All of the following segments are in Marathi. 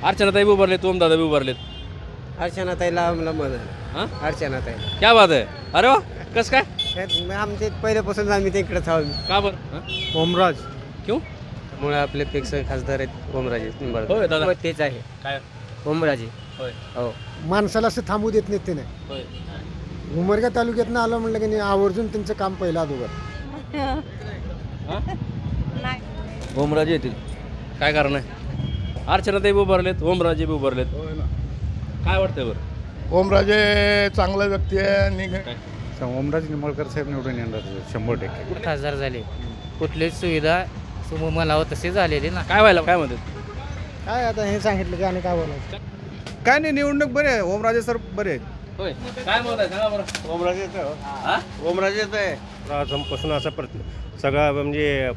अर्चनाताई बी उभारलेत, ओमदादा बी उभारलेत. अर्चनाताईला आम्हाला मदत हां, अर्चनाताईला क्या बात आहे. अरे वा, कसं काय, आमचे पहिल्यापासून आम्ही तिकडेच आहोत. का बरं? हां? ओमराज क्यों? त्यामुळे आपले फिक्स खासदार आहेत ओमराजे निंबाळकर. होय दादा. तेच आहे काय ओमराजे. होय हो माणसाला असं थांबू देत नाहीत ते नाही. होय. उमरगा तालुक्यातनं आलं म्हणलं की नाही आवर्जून त्यांचं काम पहिलं अगोदर. हां? ओमराजे येतील. काय कारण आहे? अर्चनाताई बी उभारलेत, ओमराजे बी उभारलेत. काय वाटतंय बरं? ओमराजे चांगला व्यक्ती आहे आणि ओमराज निंबाळकर साहेब निवडून येणार 100%. खासदार झाले कुठलीच सुविधा म्हणावं तसे झालेली ना. काय व्हायला, काय म्हणतात? काय आता हे सांगितलं की आणि काय बोलायचं. काय नाही, निवडणूक बरे आहे. ओमराजे सर बरे आहेत. होय, काय मत आहे सांगा बरं. ओमराजेच हां? ओमराजेच आहे. पासून असं सगळं म्हणजे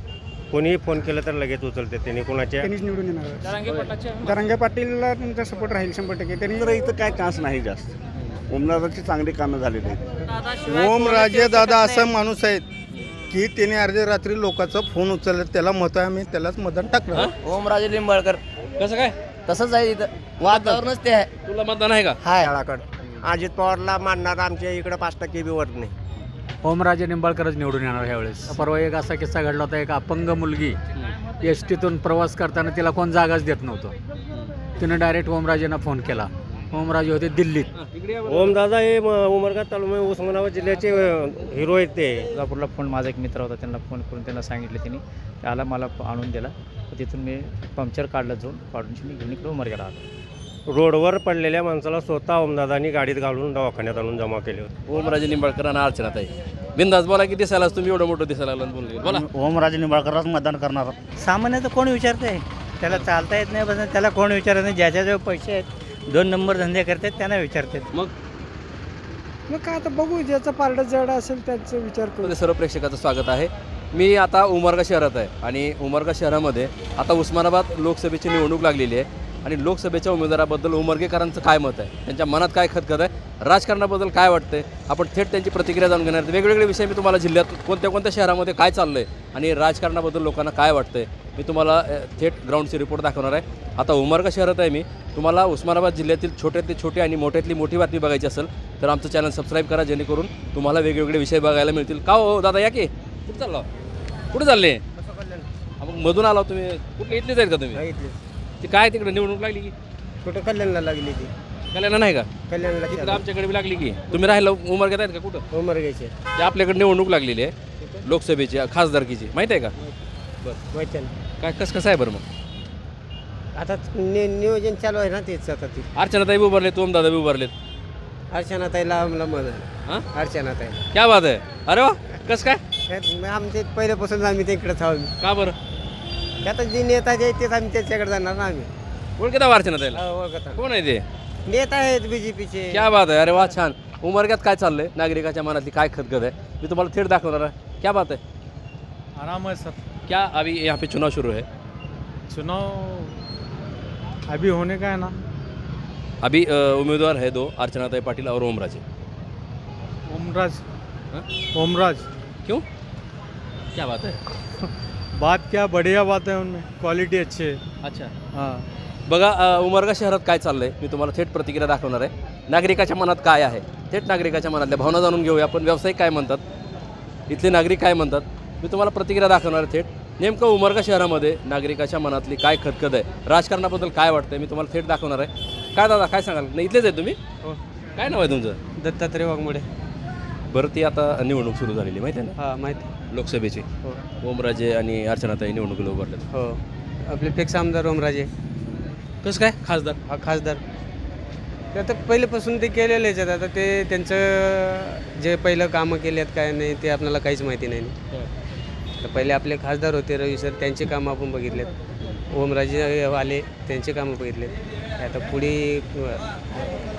कोणीही फोन केलं तर लगेच उचलते त्यांनी कोणाच्या. त्यांनीच निवडून येणार. दरंगे पाटीलला तुमचा सपोर्ट राहील 100%. त्यांनी तर इथं काय चान्स नाही जास्त. ओमराजाची चांगली कामं झालेली आहेत. ओमराजे दादा असा माणूस आहेत की त्याने अर्ध्या रात्री लोकांचा फोन उचलला, त्याला मत आहे, आम्ही त्यालाच मतदान टाकलं. ओमराजे निंबाळकर कसं काय? तसंच आहे इथं वातावरणच ते आहे. तुला मतदान आहे का? हाय अजित पवारला मानणार आमच्या इकडे 5% बी वोट नाही. ओमराजे निंबाळकरच निवडून येणार ह्यावेळेस. परवा एक असा किस्सा घडला होता. एक अपंग मुलगी एस टीतून प्रवास करताना तिला कोण जागाच देत नव्हतं. तिनं डायरेक्ट ओमराजेंना फोन केला. ओमराजे होते दिल्लीत. ओमदादा हे उमरगा तालुका उस्मानाबाद जिल्ह्याचे हिरो आहेत ते. कोल्हापूरला फोन, माझा एक मित्र होता, त्यांना फोन करून त्यांना सांगितलं. त्यांनी त्याला मला आणून दिला. तिथून मी पंक्चर काढलं, जाऊन काढून मी घेऊन इकडे उमरग्याला आलो. रोडवर पडलेल्या माणसाला स्वतः ओमदादांनी गाडीत घालून दवाखान्यात आणून जमा केले होते. ओमराजे निंबाळकर आणि अर्चनाताई. बिंदास बोला, की दिसायला तुम्ही एवढं मोठं दिसायला लागलं बोलले. बोला. ओमराजे निंबाळकरच मतदान करणार. सामान्य तर कोण विचारतंय, त्याला चालता येत नाही, बस त्याला कोण विचारत नाही. ज्याच्याजवळ पैसे आहेत, 2 नंबर धंदे करतात, त्यांना विचारतात. मग काय आता बघू, ज्याचा पारडा जड असेल त्याचा विचार करू. सर्व प्रेक्षकाचं स्वागत आहे. मी आता उमरगा शहरात आहे आणि उमरगा शहरामध्ये आता उस्मानाबाद लोकसभेची निवडणूक लागलेली आहे आणि लोकसभेच्या उमेदवाराबद्दल उमरगेकरांचं काय मत आहे, त्यांच्या मनात काय खतखत आहे, राजकारणाबद्दल काय वाटतंय, आपण थेट त्यांची प्रतिक्रिया जाणून घेणार. वेगवेगळे विषय मी तुम्हाला जिल्ह्यात कोणत्या कोणत्या शहरामध्ये काय चाललं आहे आणि राजकारणाबद्दल लोकांना काय वाटतंय मी तुम्हाला थेट ग्राउंडची रिपोर्ट दाखवणार आहे. आता उमरगा शहरात आहे मी. तुम्हाला उस्मानाबाद जिल्ह्यातील छोट्यातली छोटी आणि मोठ्यातली मोठी बातमी बघायची असेल तर आमचं चॅनल सबस्क्राईब करा, जेणेकरून तुम्हाला वेगवेगळे विषय बघायला मिळतील. का हो दादा, या की कुठं चालला, कुठे चालले? मग मधून आला तुम्ही, कुठे इथलेच आहेत का तुम्ही? ती काय तिकडे निवडणूक लागली की कुठं कल्याणला लागली ती? कल्याण नाही का? कल्याणला तिकडे आमच्याकडे बी लागली की. तुम्ही राहिला उमरग्यात आहेत का कुठं? उमरग्याचे ते आपल्याकडे निवडणूक लागलेली आहे लोकसभेची, खासदारकीची, माहिती आहे का? बरं, माहिती आहे काय कसं आहे बरं? मग ना. आता नियोजन चालू आहे ना तेच. आता ती अर्चनाताई बी उभारलेत, ओमदादा बी उभारलेत. अर्चनाताईला आम्हाला मदत हां, अर्चनाताईला. क्या बात आहे. अरे वा, कसं काय, आमचे पहिल्यापासून आम्ही तिकडेच आहोत. का बरं? आता जे नेता जे तेच आम्ही त्याच्याकडे जाणार ना. आम्ही ओळखता अर्चनाताईला? ओळखत कोण आहे ते? नेता आहेत बीजेपीचे. क्या बात आहे. अरे वा, छान. उमरग्यात काय चाललंय, नागरिकाच्या मनातली काय खतखत आहे मी तुम्हाला थेट दाखवणार आहे. क्या बात है, आराम है सर. क्या अभी यहाँ पे चुनाव शुरू है? चुनाव अभी होने का है ना. अभी उम्मीदवार है 2, अर्चनाताई पाटिल और ओमराजे. ओमराज. हाँ? ओमराज. क्यों, क्या बात है? बात क्या बढ़िया बात है, उनमें क्वालिटी अच्छी है. अच्छा, हाँ. बघा उमरगा शहरात काय चाललंय मी तुम्हाला थेट प्रतिक्रिया दाखवणार आहे. नागरिकाच्या मनात काय आहे, थेट नागरिकाच्या मनातल्या भावना जाणून घेऊया आपण. व्यावसायिक काय म्हणतात, इथले नागरिक काय म्हणतात, मी तुम्हाला प्रतिक्रिया दाखवणार आहे थेट. नेमकं उमरगा शहरामध्ये नागरिकाच्या मनातली काय खतखत आहे, राजकारणाबद्दल काय वाटतंय मी तुम्हाला थेट दाखवणार आहे. काय दादा, काय सांगाल? नाही, इथलेच आहे तुम्ही? हो. काय नाव आहे तुमचं? दत्तात्रय वाघमोडे. बरं, ती आता निवडणूक सुरू झालेली माहिती आहे ना, हां माहिती. लोकसभेची. हो ओमराजे आणि अर्चनाताई निवडणुकीला उभारलेत. हो. आपले फिक्स आमदार ओमराजे. कसं काय खासदार? हा खासदार ते आता पहिल्यापासून ते केलेलेच आहेत. आता ते त्यांचं जे पहिलं कामं केले आहेत काय नाही ते आपल्याला काहीच माहिती नाही. तर पहिले आपले खासदार होते रवी सर, त्यांचे कामं आपण बघितलेत. ओमराजे आले, त्यांचे कामं बघितलेत. आता पुढे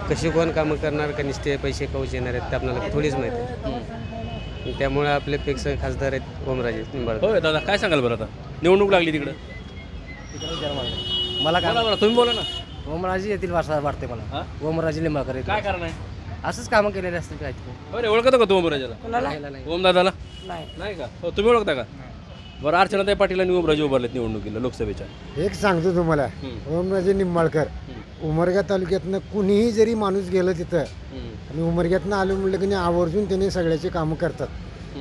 कशी कोण कामं करणार का नुसते पैसे कवच येणार आहेत ते आपल्याला थोडीच माहिती आहे. त्यामुळे आपले फिक्स खासदार आहेत ओमराजे निंबाळकर. होय दादा, काय सांगाल बरं? आता निवडणूक लागली तिकडं. मला काय बोला, तुम्ही बोला ना. ओमराजे येतील वाटते मला. हां? ओमराजे निंबाळकर काय कारण आहे? असंच कामं केलेले असतील काय. बरं, ओळखता का तू ओमराजाला, ओमदादाला? नाही. नाही का? हो, तुम्ही ओळखता का? बरं, अर्चनाताई पाटील आणि ओमराजे उभारलेत निवडणुकीला लोकसभेच्या. एक सांगतो तुम्हाला, ओमराजे निंबाळकर उमरगा तालुक्यातनं कुणीही जरी माणूस गेलं तिथं आणि उमरग्यातनं आलं म्हटलं की नाही आवर्जून त्याने सगळ्याचे कामं करतात.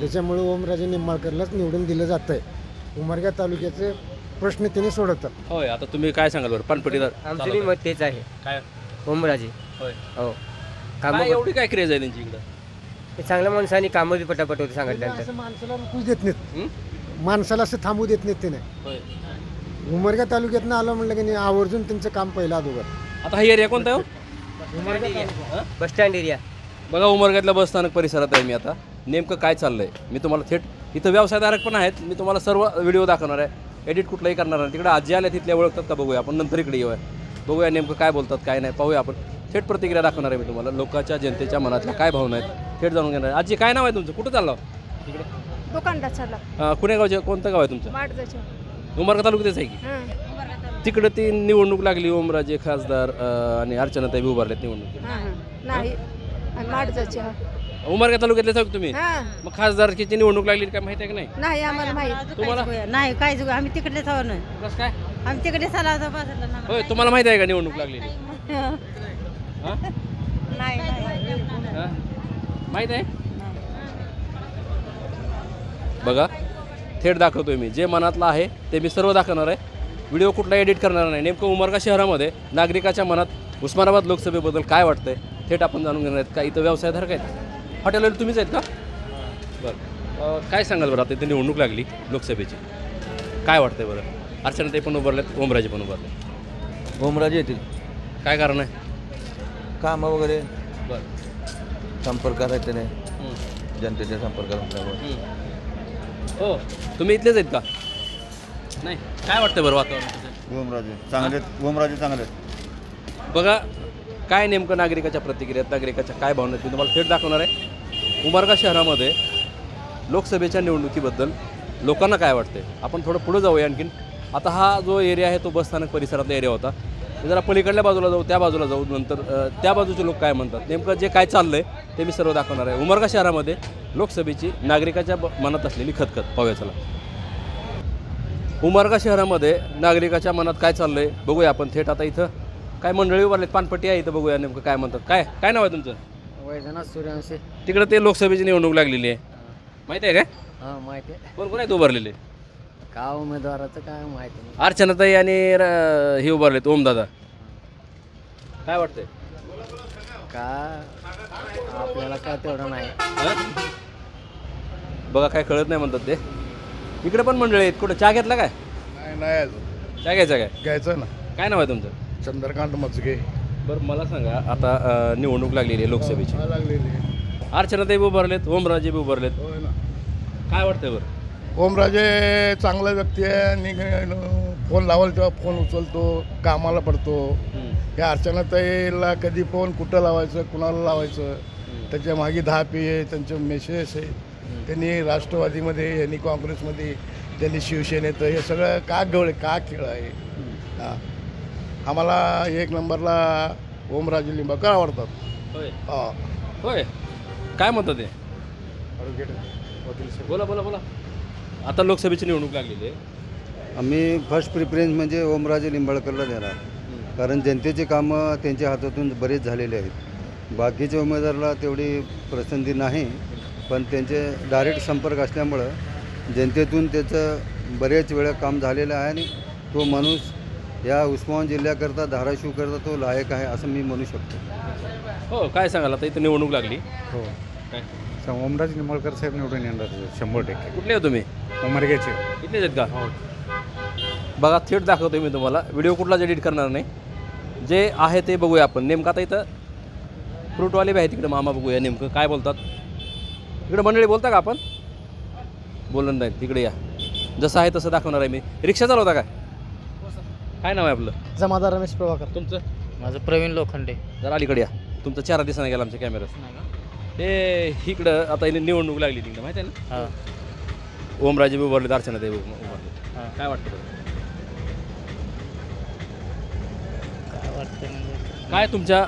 त्याच्यामुळे ओमराजे निंबाळकरलाच निवडून दिलं जातं आहे. उमरगा तालुक्याचे प्रश्न त्याने सोडवतात. होय, आता तुम्ही काय सांगाल बरं पानपट्टीदार? आमचं मत तेच आहे, काय ओमराजे. होय, हो, काय एवढी काय क्रेज आहे त्यांची इकडं? ते चांगल्या माणसाने कामं बी पटापट होते सांगितल्यानंतर. असं माणसाला रुकूच देत नाहीत, माणसाला असं थांबू देत नाहीत त्याने. होय. उमरगा तालुक्यातनं आलं म्हटलं की नाही आवर्जून त्यांचं काम पहिलं अगोदर. आता हा एरिया कोणता आहे हो? Bus stand area. बघा, उमरगातल्या बसस्थानक परिसरात आहे मी आता. नेमकं काय चाललंय मी तुम्हाला थेट, इथं व्यवसायधारक पण आहेत, मी तुम्हाला सर्व व्हिडिओ दाखवणार आहे, एडिट कुठलाही करणार नाही. तिकडे आजी आल्या तिथल्या ओळखतात का बघूया आपण, नंतर इकडे येऊया, बघूया नेमकं काय बोलतात काय नाही, पाहूया आपण. थेट प्रतिक्रिया दाखवणार आहे मी तुम्हाला, लोकांच्या जनतेच्या मनातल्या काय भावना आहेत थेट जाणून घेणार आहे. आजी, काय नाव आहे तुमचं, कुठं चाललं तिकडे? दुकानदार कुणेगावचे, कोणतं गाव आहे तुमचं? माडजाच्या. उमरगा तालुक्यातच आहे की? हां तिकडे ती निवडणूक लागली, ओमराजे खासदार आणि अर्चनाताई उभारलेत निवडणूक. हां नाही माडजाच्या. उमरगा तालुक्यातले जाऊ तुम्ही? हां मग खासदारकीची निवडणूक लागली काय माहिती आहे की नाही नाही आम्हाला माहित. तुम्हाला? नाही काय जुगा आम्ही तिकडेच आहो ना, कसं काय? आम्ही तिकडे चाला होता बाजारला ना. होय, तुम्हाला माहिती आहे का निवडणूक लागलेली? हां? नाही हां? माहित आहे? बघा, थेट दाखवतोय मी, जे मनातलं आहे ते मी सर्व दाखवणार आहे, व्हिडिओ कुठला एडिट करणार नाही. नेमकं उमरगा शहरामध्ये नागरिकाच्या मनात उस्मानाबाद लोकसभेबद्दल काय वाटतंय थेट आपण जाणून घेणार आहेत. का इथं व्यवसायधारक आहेत, हॉटेलवर तुम्हीच आहेत का? बरं, काय सांगाल बरं, आता इथं निवडणूक लागली लोकसभेची, काय वाटतंय बरं? अर्चनाताई पण उभारलेत, ओमराजे पण उभारले. ओमराजे येतील, काय कारण आहे? कामं वगैरे बरं. संपर्कात आहेत त्याने, जनतेच्या संपर्कात असल्यामुळे. हो, तुम्ही इथलेच आहेत का? नाही, काय वाटतं बरं वातावरण? ओमराजे चांगले आहेत, ओमराजे चांगले आहेत. बघा, काय नेमकं नागरिकाच्या प्रतिक्रियात, नागरिकाच्या काय भावना आहेत, मी तुम्हाला थेट दाखवणार आहे. उमरगा शहरामध्ये लोकसभेच्या निवडणुकीबद्दल लोकांना काय वाटते, आपण थोडं पुढं जाऊया आणखीन. आता हा जो एरिया आहे तो बसस्थानक परिसरातला एरिया होता, जरा पलीकडल्या बाजूला जाऊ, त्या बाजूला जाऊ, नंतर त्या बाजूचे लोक काय म्हणतात, नेमकं जे काय चाललं आहे ते मी सर्व दाखवणार आहे. उमरगा शहरामध्ये लोकसभेची नागरिकाच्या मनात असलेली खतखत पाहूया चला. उमरगा शहरामध्ये नागरिकाच्या मनात काय चाललं आहे बघूया आपण थेट. आता इथं काय मंडळी उभारलेत, पानपट्टी आहे इथं, बघूया नेमकं काय म्हणतात. काय काय नाव आहे तुमचं? वैजनाथ सूर्यवंशी. तिकडं ते लोकसभेची निवडणूक लागलेली आहे, माहिती आहे काय? हां माहिती आहे. कोण कोण आहेत उभारलेले? का उमेदवाराचं काय माहिती नाही. अर्चनाताई आणि हे उभारलेत, ओमदादा. काय वाटतंय? का आपल्याला काय तेवढं नाही. बघा, काय कळत नाही म्हणतात ते. इकडे पण मंडळी आहेत, कुठं चहा घेतला काय? नाही अजून चहा घ्यायचा काय? घ्यायचं ना. काय नाव आहे तुमचं? चंद्रकांत मचके बरं, मला सांगा, आता निवडणूक लागलेली आहे लोकसभेची, लागलेली. अर्चनाताई उभारलेत, ओमराजे बी उभारलेत, होय ना. काय वाटतंय बरं? ओमराजे चांगला व्यक्ती आहे आणि फोन लावल तेव्हा फोन उचलतो, कामाला पडतो. या अर्चनाताईला कधी फोन कुठं लावायचं, कुणाला लावायचं, त्याच्या मागे 10 पे त्यांचे मेसेज आहे. त्यांनी राष्ट्रवादीमध्ये, यांनी काँग्रेसमध्ये, त्यांनी शिवसेनेत, हे सगळं का का खेळ आहे. हां, आम्हाला 1 नंबरला ओमराजे लिंबाळकर आवडतात. होय हां, होय, काय म्हणतात ते? बोला बोला बोला. आता लोकसभेची निवडणूक लागलेली आहे, आम्ही फर्स्ट प्रिफरन्स म्हणजे ओमराजे लिंबाळकरला देणार, कारण जनतेचे कामं त्यांच्या हातातून बरेच झालेले आहेत. बाकीच्या उमेदवाराला तेवढी पसंती नाही, पण त्यांचे डायरेक्ट संपर्क असल्यामुळं जनतेतून त्याचं बरेच वेळा काम झालेलं आहे आणि तो माणूस या उस्मानाबाद जिल्ह्याकरता, धाराशिवकरता तो लायक आहे असं मी म्हणू शकतो. हो, काय सांगाल, आता इथं निवडणूक लागली, हो, काय ओमराजे निंबाळकर साहेब निवडून येणार 100%. कुठले हो तुम्ही? उमरग्याचे. इथलेच आहेत का? बघा, थेट दाखवतोय मी तुम्हाला, व्हिडिओ कुठलाच एडिट करणार नाही, जे आहे ते बघूया आपण. नेमकं आता इथं फ्रूटवाले बी आहे तिकडे, मामा, बघूया नेमकं काय बोलतात. इकडे मंडळी बोलता का आपण? बोलणार नाही, तिकडे या, जसं आहे तसं दाखवणार आहे मी. रिक्षा चालवता काय? काय नाव आहे आपलं? जमादार रमेश प्रभाकर. तुमचं? माझं प्रवीण लोखंडे. जरा अलीकडे या, तुमचा चेहरा दिसना गेला आमच्या कॅमेऱ्यात. हे इकडं आता निवडणूक लागली तिकडे, माहिती आहे ना? हां. ओमराजे बी उभारले, अर्चनाताई उभारले, काय वाटतं? काय वाटतं म्हणजे काय तुमच्या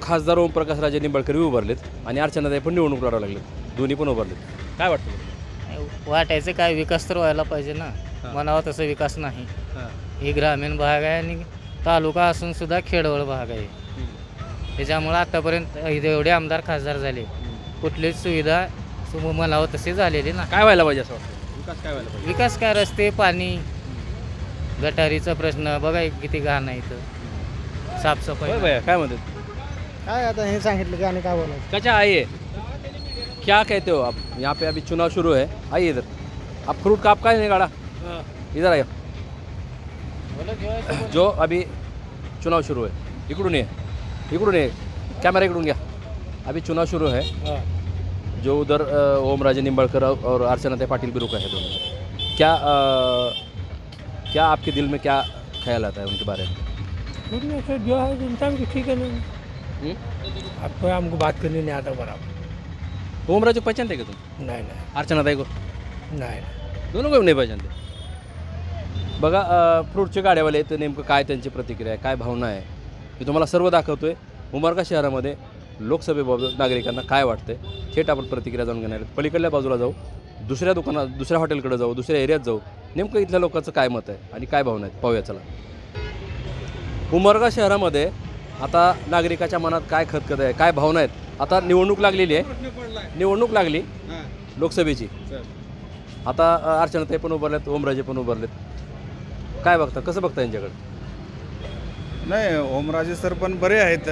खासदार ओमप्रकाश राजे निंबाळकर उभारलेत आणि अर्चनाताई पण निवडणूक लढावं लागलेत, दोन्ही पण उभारलेत, काय वाटतं? वाटायचं काय विकास तर व्हायला पाहिजे ना. म्हणावा तसं विकास नाही. ही ग्रामीण भाग आहे आणि तालुका असून सुद्धा खेडवळ भाग आहे. त्याच्यामुळं आतापर्यंत एवढे आमदार खासदार झाले, कुठलीच सुविधा म्हणावं तशी झालेली ना. काय व्हायला पाहिजे असं वाटतं? विकास काय व्हायला पाहिजे? विकास काय, रस्ते, पाणी, गटारीचा प्रश्न बघा किती घाण आहे इथं, साफसफाई. होय भैया, काय म्हणतात? काय आता हे सांगितलं की आणि काय बोलायचं. चाचा आइए, क्या कहते हो आप? यहाँ पे अभी चुनाव शुरू है, आइए इधर. आप फ्रूट का आपका है गाड़ा, इधर आइए. जो अभी चुनाव शुरू है, इकडून ये, कॅमेरा इकडून घ्या. अभी चुनाव शुरू है, जो उधर ओमराजे निंबाळकर और अर्चनाताई पाटिल भी रुका है दोनों. क्या आपके दिल में क्या ख्याल आता है उनके बारे में? जो है इंसान की ठीक है नहीं. आपको हमको बात करने नहीं आता बराबर. ओमराजे पहचानते का तुम? नहीं नहीं अर्चनाताई को? नहीं. दोनों को नाही पहचानते. बघा फ्रूटचे गाड्यावाले तर नेमकं काय त्यांची प्रतिक्रिया आहे, काय भावना आहे, मी तुम्हाला सर्व दाखवतोय. उमरगा शहरामध्ये लोकसभेबाबत नागरिकांना काय वाटते थेट आपण प्रतिक्रिया जाणून घेणार आहेत. पलीकडल्या बाजूला जाऊ, दुसऱ्या दुकानात, दुसऱ्या हॉटेलकडे जाऊ, दुसऱ्या एरियात जाऊ, नेमकं इथल्या लोकांचं काय मत आहे आणि काय भावना आहेत पाहूया चला. उमरगा शहरामध्ये आता नागरिकाच्या मनात काय खतखत आहे, काय भावना आहेत. आता निवडणूक लागलेली आहे, निवडणूक लागली लोकसभेची. आता अर्चनाताई पण उभारलेत, ओमराजे पण उभारलेत. काय बघता, कसं बघता यांच्याकडे? नाही, ओमराजे सर पण बरे आहेत,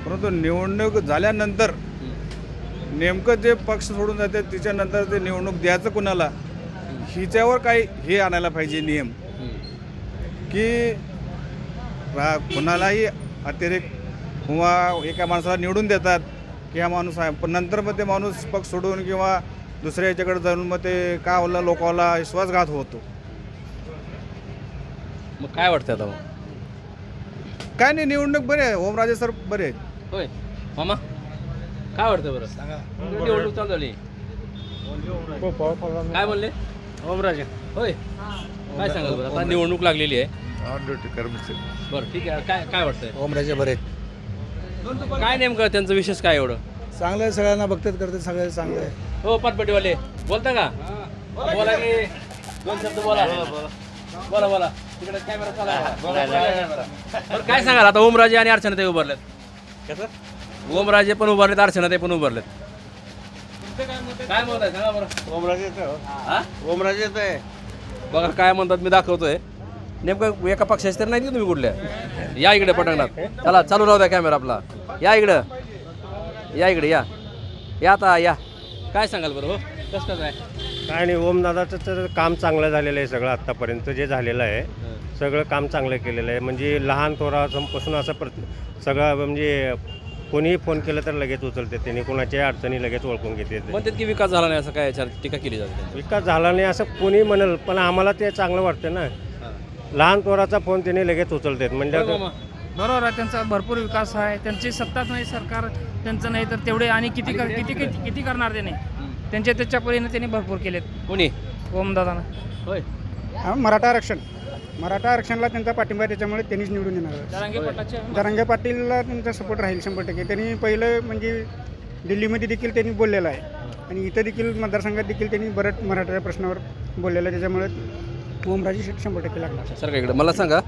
परंतु निवडणूक झाल्यानंतर नेमकं जे पक्ष सोडून जाते त्याच्यानंतर ते निवडणूक द्यायचं कुणाला, हिच्यावर काही हे आणायला पाहिजे नियम, की कुणालाही अतिरेक किंवा एका माणसाला निवडून देतात की हा माणूस आहे, पण नंतर मग ते माणूस पक्ष सोडून किंवा दुसऱ्या याच्याकडे जाऊन मग ते काय होला लोकांना विश्वासघात होतो. मग काय वाटतं आता? मग काय नाही, निवडणूक बरे आहे, ओमराजे सर बरे आहेत. होय मामा, काय वाटतं बरं? सांगा. निवडणूक चालू झाली, काय म्हणले? ओमराजे. होय, काय सांगाल बरं? आता निवडणूक लागलेली आहे. बरं ठीक आहे, काय काय वाटतंय? ओमराजे बरे आहेत. काय नेमकं त्यांचं विशेष काय एवढं? चांगलं आहे, सगळ्यांना बघतात करतात, सगळं चांगलं आहे. हो पाटपट्टीवाले बोलता का? बोला की दोन शब्द बोला. बोला बोला, तिकडे कॅमेरा चालू आहे. काय सांगाल आता? ओमराजे आणि अर्चनाताई उभारलेत. कसं? ओमराजे पण उभारलेत, अर्चनाताई पण उभारलेत. काय मत आहे सांगा बरं? ओमराजे ओमराजेच आहे. बघा काय म्हणतात, मी दाखवतोय. नेमकं एका पक्षाचे तर नाही तुम्ही कुठल्या? या इकडे पटंगणात. चला चालू राहू द्या कॅमेरा आपला. या इकडं, या इकडे, या आता या. काय सांगाल बरं? हो कसं कसं आहे? काय नाही, ओमदादाचं तर काम चांगलं झालेलं आहे. सगळं आत्तापर्यंत जे झालेलं आहे सगळं काम चांगलं केलेलं आहे. म्हणजे लहान थोरापासून असं सगळं म्हणजे कोणीही फोन केलं तर लगेच उचलते, त्यांनी कोणाच्याही अडचणी लगेच ओळखून घेते. म्हणतात की विकास झाला नाही, असं काय याच्यावर टीका केली जाते? विकास झाला नाही असं कोणी म्हणेल, पण आम्हाला ते चांगलं वाटतं ना. लहान थोराचा फोन त्यांनी लगेच उचलतात म्हणजे. बरोबर आहे, त्यांचा भरपूर विकास आहे. त्यांची सत्ताच नाही, सरकार त्यांचं नाही तर तेवढे आणि किती किती करणार त्याने. त्याच्या परीने त्यांनी भरपूर केलेत. कोणी? ओमदादांना. होय, मराठा आरक्षणला त्यांचा पाठिंबा, त्याच्यामुळे त्यांनीच निवडून येणार. जरांगे पाटीलला त्यांचा सपोर्ट राहील 100%. त्यांनी पहिलं म्हणजे दिल्लीमध्ये देखील त्यांनी बोललेलं आहे आणि इथं देखील मतदारसंघात देखील त्यांनी बरंच मराठा प्रश्नावर बोललेलं आहे. त्याच्यामुळे ओमराजे 100% लागणार. सर इकडे मला सांगा,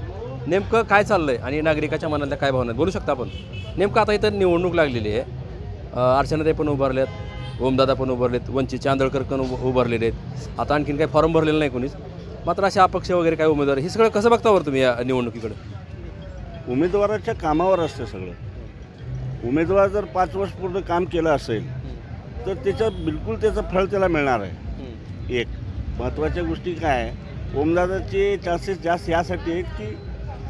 नेमकं काय चाललंय आणि नागरिकाच्या मनातल्या काय भावना बोलू शकता आपण? नेमकं आता इथं निवडणूक लागलेली आहे, अर्चनाताई पण उभारल्यात, ओमदादा पण उभारलेत, वंचित आंदळकर पण उभारलेले आहेत. आता आणखीन काही फॉर्म भरलेलं नाही कोणीच, मात्र अशा अपक्ष वगैरे काय उमेदवार, हे सगळं कसं बघता बरं तुम्ही या निवडणुकीकडे? उमेदवाराच्या कामावर असतं सगळं. उमेदवार जर 5 वर्ष पूर्ण काम केलं असेल तर त्याच्यात बिलकुल त्याचं फळ त्याला मिळणार आहे. एक महत्त्वाच्या गोष्टी काय आहे, ओमदादाचे चान्सेस जास्त यासाठी आहेत की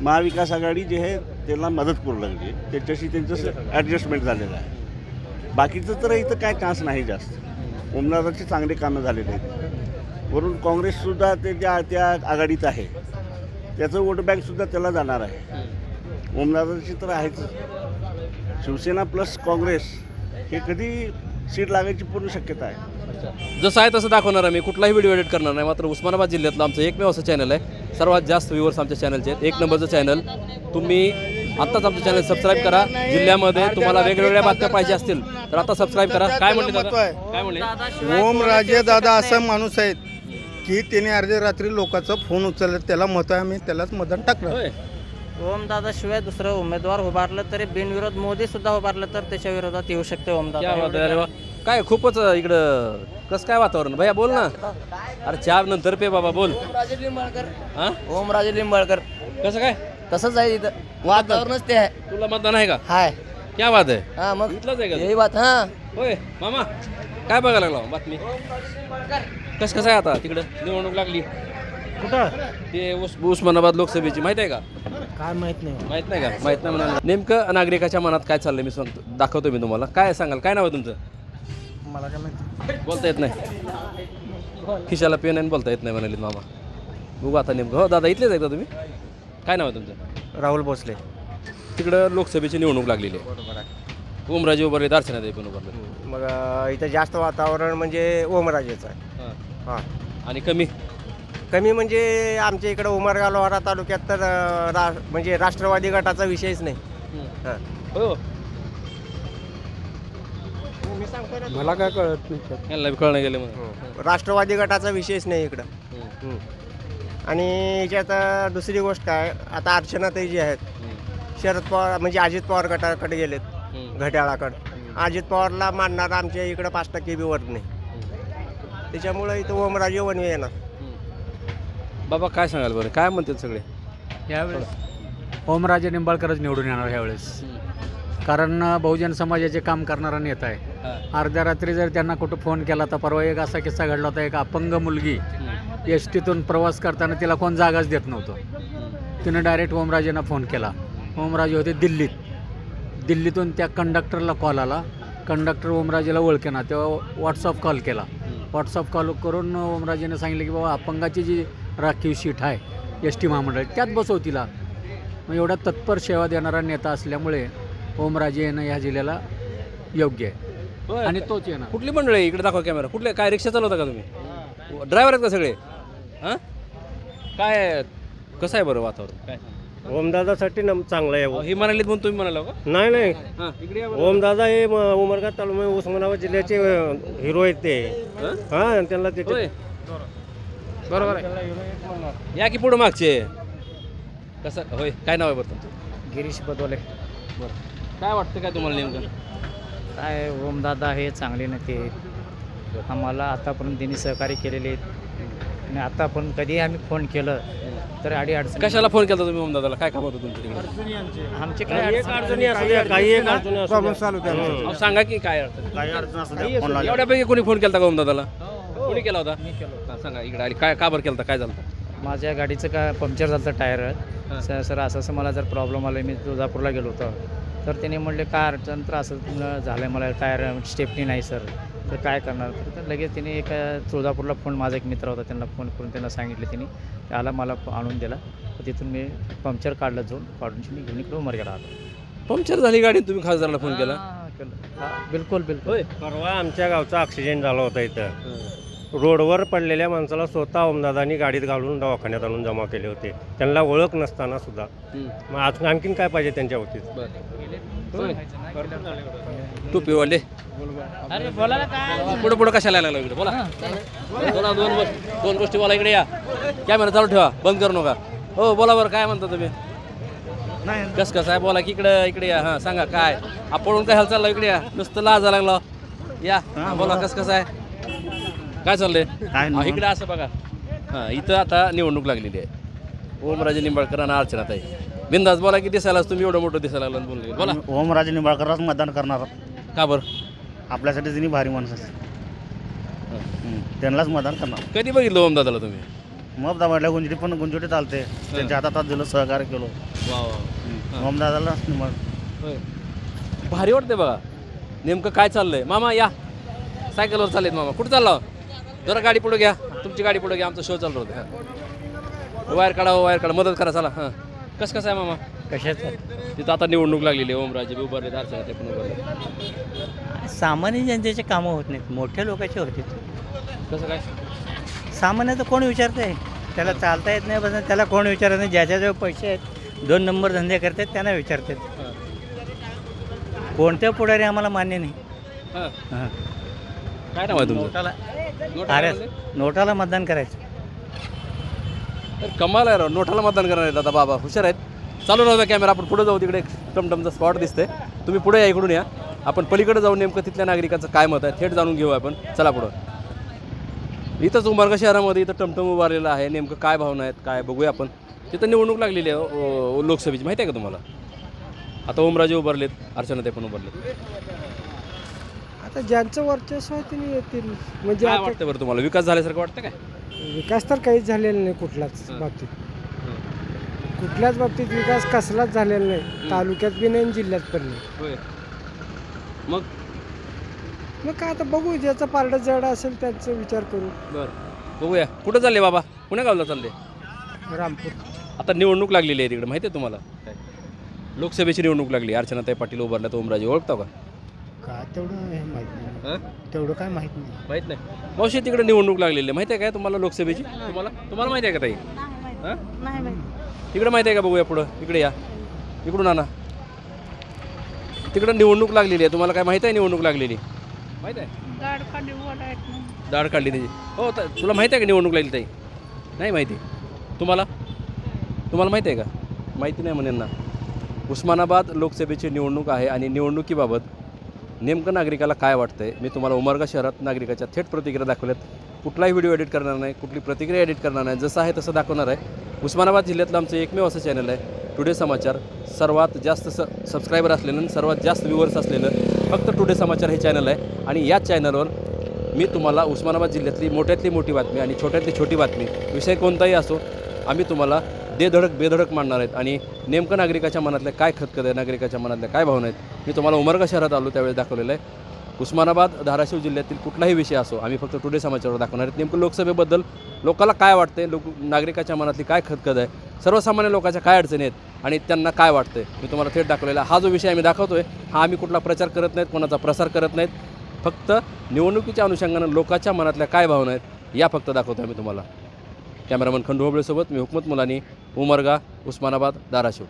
महाविकास आघाडी जे आहे त्यांना मदत करू लागली, त्याच्याशी त्यांचं ॲडजस्टमेंट झालेलं आहे. बाकीचं तर इथं काय चान्स नाही जास्त. ओमदादाचे चांगले कामं झालेले आहेत. वरून काँग्रेससुद्धा त्या आघाडीत आहे, त्याचं वोट बँकसुद्धा त्याला जाणार आहे. ओमदादाची तर आहेच. शिवसेना प्लस काँग्रेस हे कधी सीट लागायची पूर्ण शक्यता आहे. जसं आहे तसं दाखवणार आहे मी, कुठलाही व्हिडिओ एडिट करणार नाही. मात्र उस्मानाबाद जिल्ह्यातलं आमचं एकमेव असं चॅनल आहे, सर्वात जास्त व्ह्यूअर्स आमच्या चॅनलचे आहेत, 1 नंबरचं चॅनल. तुम्ही आत्ताच आमचं चॅनल सबस्क्राईब करा. जिल्ह्यामध्ये तुम्हाला वेगवेगळ्या बातम्या पाहिजे असतील तर आता सबस्क्राईब करा. काय म्हणले दादा? काय म्हणले? ओमराजे दादा असा माणूस आहेत की त्याने अर्ध्या रात्री लोकांचा फोन उचलला, त्याला मत आहे, आम्ही त्यालाच मतदान टाकलं. ओमदादा शिवाय दुसरं उमेदवार उभारलं तरी बिनविरोध मोदी सुद्धा उभारलं तर त्याच्या विरोधात येऊ शकते ओमदादा. काय खूपच इकडं कसं काय वातावरण भैया बोल ना. अरे 4 नंतर पे बाबा बोल. ओमराजे लिंबाळकर. हा ओमराजे लिंबाळकर. कसं काय? तसंच आहे इथं वातावरणच ते आहे. तुला मतदान आहे का? हाय. क्या बात आहे. हा मग इथलंच आहे का? यही बात. हा होय मामा काय बघायला लागला बातमी? कसं आहे आता तिकडं निवडणूक लागली कुठं? ते उस्मानाबाद लोकसभेची माहिती आहे का? काय माहित नाही. माहित नाही का? माहित नाही म्हणाला. नेमकं नागरिकाच्या मनात काय चाललंय मी सांगतो, दाखवतो मी तुम्हाला. काय सांगाल? काय नाव आहे तुमचं? मला काय माहिती. बोलता येत नाही. खिशाला पेन आणि बोलता येत नाही म्हणाले मामा. बघू आता नेमकं. हो दादा इथलेच आहे का तुम्ही? काय नाव आहे तुमचं? राहुल भोसले. तिकडं लोकसभेची निवडणूक लागलेली आहे. बरोबर आहे. ओमराजे उभारले, अर्चनाताई पण उभारले. मग इथं जास्त वातावरण म्हणजे ओमराजेचं आहे. हां. आणि कमी कमी म्हणजे आमच्या इकडं उमरगा लोहारा तालुक्यात तर म्हणजे राष्ट्रवादी गटाचा विषयच नाही. हां. हो मला काय कळत नाही. यांना बी कळणं गेले मग. राष्ट्रवादी गटाचा विषयच नाही इकडं. आणि याच्यात दुसरी गोष्ट काय, आता अर्चनाताई जी आहेत शरद पवार म्हणजे अजित पवार गटाकडे गेलेत, घड्याळाकडे. अजित पवारला मानणार आमच्या इकडं 5% बी वर नाही. त्याच्यामुळं इथं ओमराजे वनवे येणार. बाबा काय सांगाल बरं? काय म्हणतात सगळे यावेळेस ओमराजे निंबाळकरच निवडून येणार ह्यावेळेस. कारण बहुजन समाजाचे काम करणारा नेता आहे. अर्ध्या रात्री जर त्यांना कुठं फोन केला तर परवा एक असा किस्सा घडला होता. एक अपंग मुलगी एस टीतून प्रवास करताना तिला कोण जागाच देत नव्हतं. तिनं डायरेक्ट ओमराजेंना फोन केला. ओमराजे होते दिल्लीत. दिल्लीतून त्या कंडक्टरला कॉल आला. कंडक्टर ओमराजेला ओळखेना, तेव्हा व्हॉट्सअप कॉल केला. व्हॉट्सअप कॉल करून ओमराजेने सांगितलं की बाबा अपंगाची जी राखीव सीट आहे एस टी महामंडळात त्यात बसव तिला. मग एवढा तत्पर सेवा देणारा नेता असल्यामुळे ओमराजे येणं ह्या जिल्ह्याला योग्य आहे. आणि तोच येणार. कुठली मंडळी इकडे दाखवा कॅमेरा. कुठले काय रिक्षा चालवता का तुम्ही? ड्रायव्हर आहेत का सगळे? हां काय कसं आहे बरं वातावरण? काय ओमदादासाठी चांगलं आहे. हे म्हणाले म्हणून तुम्ही म्हणाला का? नाही नाही, हां इकडे ओमदादा हे उमरगा तालुका उस्मानाबाद जिल्ह्याचे हिरो आहेत ते. हां त्यांना ते बरोबर आहे. या की पुढं मागचे कसं होय? काय नाव आहे बरं तुमचं? गिरीश बदोले. बरं काय वाटतं काय तुम्हाला नेमकं? काय ओमदादा हे चांगले नेते आहेत. आम्हाला आतापर्यंत त्यांनी सहकार्य केलेले आहेत. आणि आता पण कधी आम्ही फोन केलं तर अडचण. कशाला फोन केला तुम्ही ओमदादाला? काय काम होतं तुमच्या तिकडे? आमचे काय अडचणी असू द्या, काही एक अडचणी असू द्या. सांगा की काय अडचण? काही अडचण असू द्या, फोन लावा. एवढ्यापैकी कोणी फोन केला का ओमदादाला? कोणी केला होता? सांगा इकडे आली. काय का बरं केला? काय झालं? माझ्या गाडीचं काय पंक्चर झालं होतं टायर. सर असं मला जर प्रॉब्लेम आला, मी तुळजापूरला गेलो होतो, तर त्याने म्हणले काय अडचण तर असं झालं आहे, मला टायर स्टेपनी नाही सर, तर काय करणार? तर लगेच त्याने एक तुळजापूरला फोन, माझा एक मित्र होता, त्यांना फोन करून त्यांना सांगितलं. त्यांनी त्याला मला आणून दिला. तिथून मी पंक्चर काढलं, जाऊन काढून मी घेऊन इकडे उमर गेला. पंक्चर झाली गाडी, तुम्ही खासदाराला फोन केला? बिलकुल बिलकुल. परवा आमच्या गावचा ॲक्सिडेंट झाला होता इथं. रोडवर पडलेल्या माणसाला स्वतः ओमदादांनी गाडीत घालून दवाखान्यात आणून जमा केले होते, त्यांना ओळख नसताना सुद्धा. मग आणखीन काय पाहिजे त्यांच्या बाबतीत? टोपीवाले अरे बोला ना काय पुढे पुढे कशाला लागला इकडे? बोला बोला. दोन गोष्टी बोला. इकडे या, कॅमेरा चालू ठेवा, बंद करू नका. हो बोला बरं, काय म्हणता तुम्ही? कसं आहे बोला की इकडे या. हां सांगा काय आपण काय हाल चालला? इकडे या, नुसतं लाजा लागला. या बोला कसं आहे, काय चाललंय? इकडे असं बघा. हां इथं आता निवडणूक लागलेली आहे. ओमराजे निंबाळकर आणि अर्चनाताई. बिंदास बोला की दिसायलाच तुम्ही एवढं मोठं दिसायला लागलं बोलले. बोला. ओमराजे निंबाळकरलाच मतदान करणार. का बरं? आपल्यासाठी त्यांनी भारी माणसं, त्यांनाच मतदान करणार. कधी बघितलं ओमदादाला तुम्ही? मग दाबाडल्या गुंजोटी चालते, त्यांच्या हातात दिलं, सहकार्य केलो. ओमदादाला भारी वाटते बघा. नेमकं काय चाललंय? मामा या, सायकलवर चाललेत मामा. कुठं चालला? जरा गाडी पुढे घ्या, तुमची गाडी पुढे घ्या, आमचा शो चालू होता. वायर काढा, मदत करा चला. हां कसं आहे मामा? कशाचं? तिथं आता निवडणूक लागलेली आहे. ओमराजे बी उभारले, अर्चनाताई पण उभारले. सामान्य जनतेचे कामं होत नाहीत, मोठ्या लोकांचे होते. कसं काय? सामान्याचं कोण विचारतंय? त्याला चालता येत नाही, बस त्याला कोण विचारत नाही. ज्याच्याजवळ पैसे आहेत 2 नंबर धंदे करतात त्यांना विचारतात. कोणत्या पुढारी आम्हाला मान्य नाही. हां. काय नाव आहे तुमचं? अरे नोटाला मतदान करायचं. तर कमाल आहे राव, नोटाला मतदान करणार आहेत आता बाबा, हुशार आहेत. चालू नव्हता कॅमेरा, आपण पुढे जाऊ, तिकडे टमटमचा स्पॉट दिसतंय. तुम्ही पुढे या, इकडून या, आपण पलीकडे जाऊन नेमकं तिथल्या नागरिकांचं काय मत आहे थेट जाणून घेऊ आपण. चला पुढं. इथंच उमरगा शहरामध्ये इथं टमटम उभारलेलं आहे, नेमकं काय भावना आहेत काय बघूया आपण. तिथं निवडणूक लागलेली आहे लोकसभेची, माहिती आहे का तुम्हाला? आता ओमराजे उभारलेत, अर्चनाताई पण उभारलेत. आता ज्यांचं वर्चस्व आहे ते येतील. म्हणजे काय आता वाटतं बरं तुम्हाला, विकास झाल्यासारखं वाटतं काय? विकास तर काहीच झालेला नाही कुठलाच बाबतीत. कुठल्याच बाबतीत विकास कसलाच झालेला नाही, तालुक्यात बी नाही आणि जिल्ह्यात पण नाही. होय. मग मग काय आता बघू, ज्याचं पारडं जड असेल त्याचा विचार करू. बरं, बघूया. कुठं चालले बाबा? पुण्या गावला चालले? रामपूर. आता निवडणूक लागलेली आहे तिकडे, माहिती आहे तुम्हाला? लोकसभेची निवडणूक लागली, अर्चनाताई पाटील उभारल्यात, ओमराजे ओळखता का? काय तेवढं हे माहीत नाही. तेवढं काय माहीत नाही. माहीत नाही. मावशी तिकडे निवडणूक लागलेली आहे, माहिती आहे काय तुम्हाला लोकसभेची? तुम्हाला माहिती आहे का ताई? नाही माहिती. तिकडे माहिती आहे का? बघूया पुढं, इकडे या, इकडून आणा. तिकडे निवडणूक लागलेली आहे, तुम्हाला काय माहिती आहे? निवडणूक लागलेली माहिती आहे? दाढ काढली त्याची. हो, तुला माहिती आहे का निवडणूक लागली ताई? नाही माहिती. तुम्हाला माहिती आहे का? माहिती नाही म्हणेन ना. उस्मानाबाद लोकसभेची निवडणूक आहे आणि निवडणुकीबाबत नेमकं नागरिकाला काय वाटतं आहे मी तुम्हाला उमरगा शहरात नागरिकाच्या थेट प्रतिक्रिया दाखवल्यात. कुठलाही व्हिडिओ एडिट करणार नाही, कुठली प्रतिक्रिया एडिट करणार नाही, जसं आहे तसं दाखवणार आहे. उस्मानाबाद जिल्ह्यातलं आमचं एकमेव असं चॅनल आहे टुडे समाचार. सर्वात जास्त सबस्क्रायबर असलेलं आणि सर्वात जास्त व्ह्यूवर्स असलेलं फक्त टुडे समाचार हे चॅनल आहे. आणि याच चॅनलवर मी तुम्हाला उस्मानाबाद जिल्ह्यातली मोठ्यातली मोठी बातमी आणि छोट्यातली छोटी बातमी, विषय कोणताही असो, आम्ही तुम्हाला बेधडक मांडणार आहेत. आणि नेमकं नागरिकाच्या मनातल्या काय खतखत आहे, नागरिकाच्या मनातल्या काय भावना आहेत, मी तुम्हाला उमरगा शहरात आलो त्यावेळेस दाखवलेलं आहे. उस्मानाबाद धाराशिव जिल्ह्यातील कुठलाही विषय असो, आम्ही फक्त टुडे समाचारवर दाखवणार आहेत. नेमकं लोकसभेबद्दल लोकाला काय वाटते, नागरिकाच्या मनातली काय खतखत आहे, सर्वसामान्य लोकांच्या काय अडचणी आहेत आणि त्यांना काय वाटतं मी तुम्हाला थेट दाखवलेला. हा जो विषय आम्ही दाखवतोय, हा आम्ही कुठला प्रचार करत नाहीत, कोणाचा प्रसार करत नाहीत. फक्त निवडणुकीच्या अनुषंगानं लोकांच्या मनातल्या काय भावना आहेत या फक्त दाखवतो आम्ही तुम्हाला. कॅमेरामन खंडू होबळेसोबत मी हुकमत मुलानी, उमरगा, उस्मानाबाद, धाराशिव.